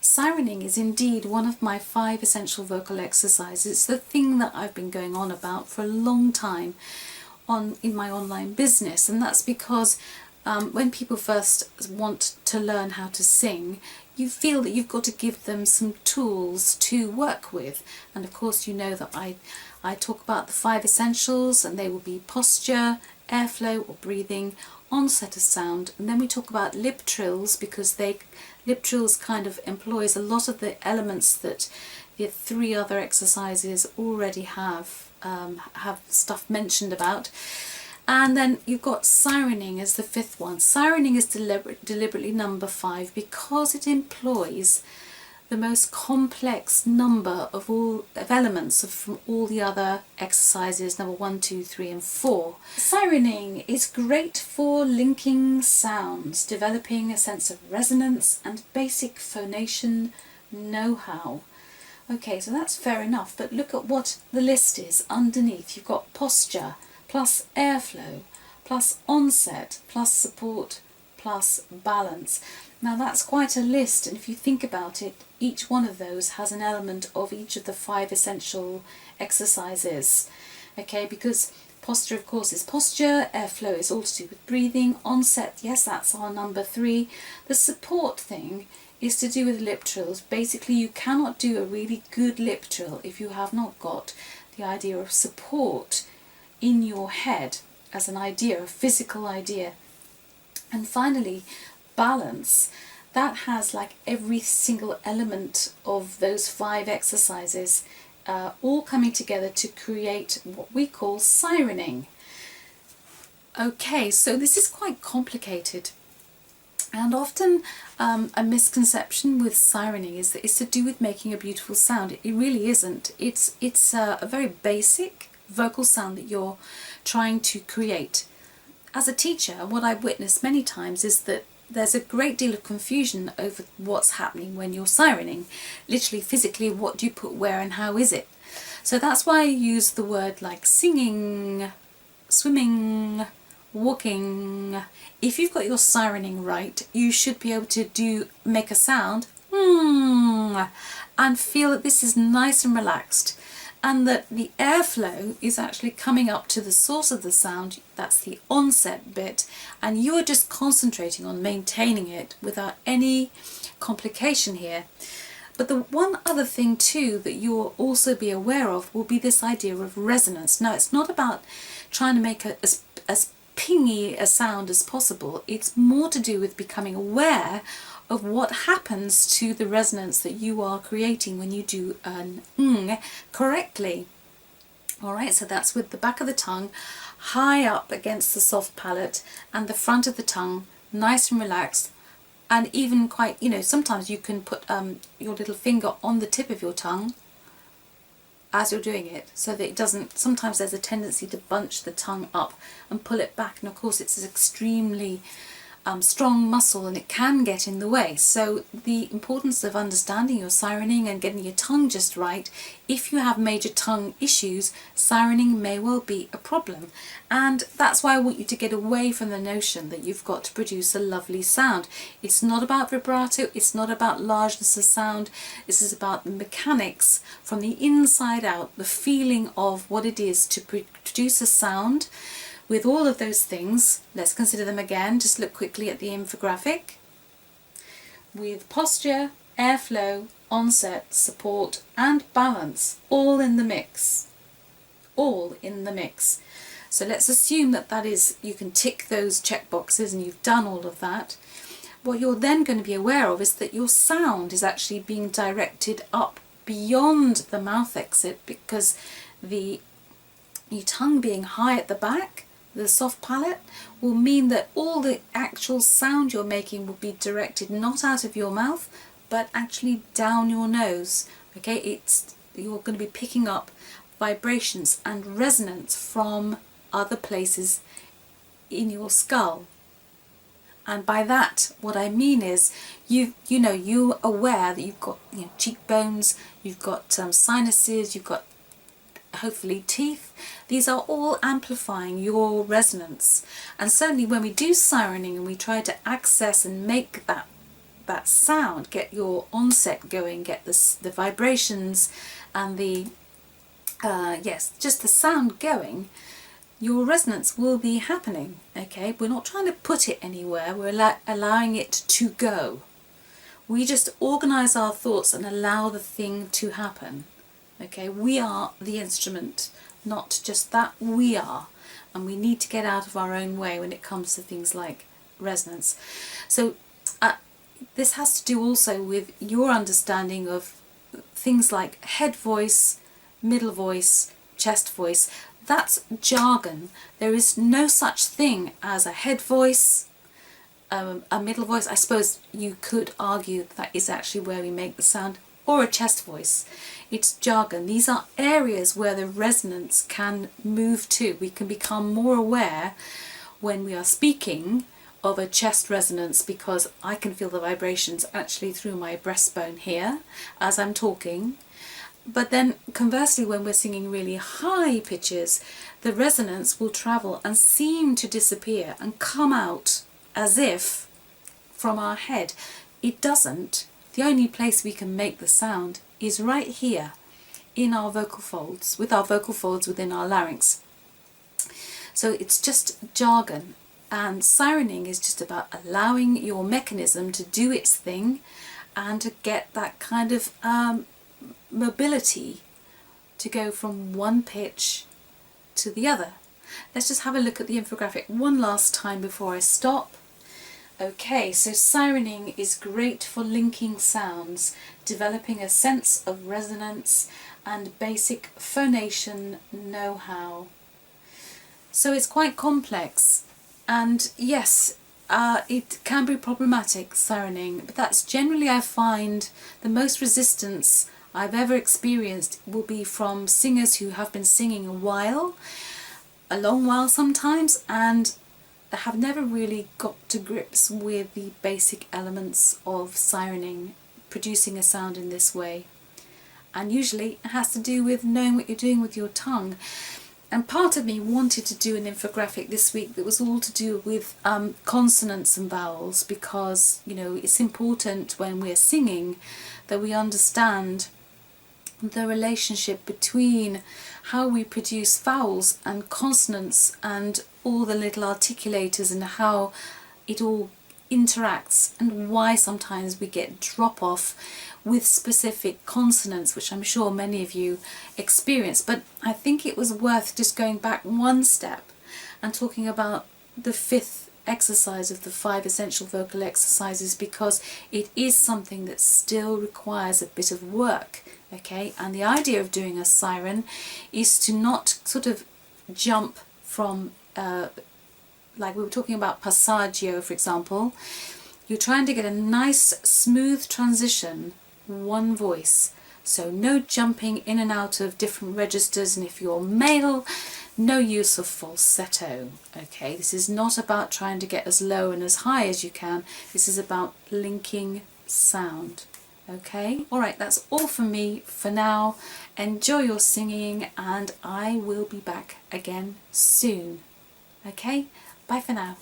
Sirening is indeed one of my 5 essential vocal exercises. It's the thing that I've been going on about for a long time in my online business, and that's because when people first want to learn how to sing, you feel that you've got to give them some tools to work with. And of course you know that I talk about the 5 essentials, and they will be posture, airflow or breathing, onset of sound, and then we talk about lip trills, because lip trills kind of employs a lot of the elements that the 3 other exercises already have stuff mentioned about. And then you've got sirening as the 5th one. Sirening is deliberately number 5 because it employs the most complex number of elements from all the other exercises, number 1, 2, 3 and 4. Sirening is great for linking sounds, developing a sense of resonance and basic phonation know-how. Okay, so that's fair enough, but look at what the list is underneath. You've got posture, plus airflow, plus onset, plus support, plus balance. Now that's quite a list, and if you think about it, each one of those has an element of each of the 5 essential exercises. Okay, because posture of course is posture, airflow is all to do with breathing, onset, yes, that's our number 3. The support thing is to do with lip trills. Basically you cannot do a really good lip trill if you have not got the idea of support in your head as an idea, a physical idea. And finally, balance. That has like every single element of those 5 exercises all coming together to create what we call sirening. Okay, so this is quite complicated, and often a misconception with sirening is that it's to do with making a beautiful sound. It really isn't. It's a very basic vocal sound that you're trying to create. As a teacher, what I've witnessed many times is that there's a great deal of confusion over what's happening when you're sirening. Literally, physically, what do you put where and how is it? So that's why I use the word like singing, swimming, walking. If you've got your sirening right, you should be able to make a sound and feel that this is nice and relaxed, and that the airflow is actually coming up to the source of the sound. That's the onset bit, and you are just concentrating on maintaining it without any complication here. But the one other thing too that you'll also be aware of will be this idea of resonance. Now it's not about trying to make as pingy a sound as possible. It's more to do with becoming aware of what happens to the resonance that you are creating when you do an correctly. Alright, so that's with the back of the tongue high up against the soft palate and the front of the tongue nice and relaxed, and even quite, sometimes you can put your little finger on the tip of your tongue as you're doing it, so that it doesn't, sometimes there's a tendency to bunch the tongue up and pull it back, and of course it's an extremely strong muscle and it can get in the way. So the importance of understanding your sirening and getting your tongue just right. If you have major tongue issues, sirening may well be a problem, and that's why I want you to get away from the notion that you've got to produce a lovely sound. It's not about vibrato, it's not about largeness of sound. This is about the mechanics from the inside out, the feeling of what it is to produce a sound. With all of those things, let's consider them again. Just look quickly at the infographic. With posture, airflow, onset, support and balance, all in the mix. All in the mix. So let's assume that is, you can tick those check boxes and you've done all of that. What you're then going to be aware of is that your sound is actually being directed up beyond the mouth exit, because your tongue being high at the back, the soft palate, will mean that all the actual sound you're making will be directed not out of your mouth but actually down your nose. Okay, you're going to be picking up vibrations and resonance from other places in your skull. And by that, what I mean is, you're aware that you've got cheekbones, you've got sinuses, you've got hopefully teeth. These are all amplifying your resonance. And certainly when we do sirening and we try to access and make that that sound, get your onset going, get the vibrations and the yes, just the sound going, your resonance will be happening. Okay, we're not trying to put it anywhere, we're allowing it to go. We just organize our thoughts and allow the thing to happen. Okay, we are the instrument, not just that, we are. And we need to get out of our own way when it comes to things like resonance. So this has to do also with your understanding of things like head voice, middle voice, chest voice. That's jargon. There is no such thing as a head voice, a middle voice. I suppose you could argue that is actually where we make the sound, or a chest voice. It's jargon. These are areas where the resonance can move to. We can become more aware when we are speaking of a chest resonance, because I can feel the vibrations actually through my breastbone here as I'm talking. But then conversely, when we're singing really high pitches, the resonance will travel and seem to disappear and come out as if from our head. It doesn't. The only place we can make the sound is right here in our vocal folds, with our vocal folds within our larynx. So it's just jargon. And sirening is just about allowing your mechanism to do its thing and to get that kind of mobility to go from one pitch to the other. Let's just have a look at the infographic one last time before I stop. Okay, so sirening is great for linking sounds, developing a sense of resonance and basic phonation know-how. So it's quite complex, and yes, it can be problematic, sirening, but that's generally, I find, the most resistance I've ever experienced will be from singers who have been singing a long while sometimes, and have never really got to grips with the basic elements of sirening, producing a sound in this way. And usually it has to do with knowing what you're doing with your tongue. And part of me wanted to do an infographic this week that was all to do with consonants and vowels, because, you know, it's important when we're singing that we understand the relationship between how we produce vowels and consonants and all the little articulators, and how it all interacts, and why sometimes we get drop off with specific consonants, which I'm sure many of you experience. But I think it was worth just going back one step and talking about the 5th exercise of the 5 essential vocal exercises, because it is something that still requires a bit of work. Okay, and the idea of doing a siren is to not sort of jump from like we were talking about passaggio, for example. You're trying to get a nice smooth transition, one voice, so no jumping in and out of different registers, and if you're male, no use of falsetto. Okay, this is not about trying to get as low and as high as you can, this is about linking sound. Okay, alright, that's all from me for now. Enjoy your singing, and I will be back again soon. Okay, bye for now.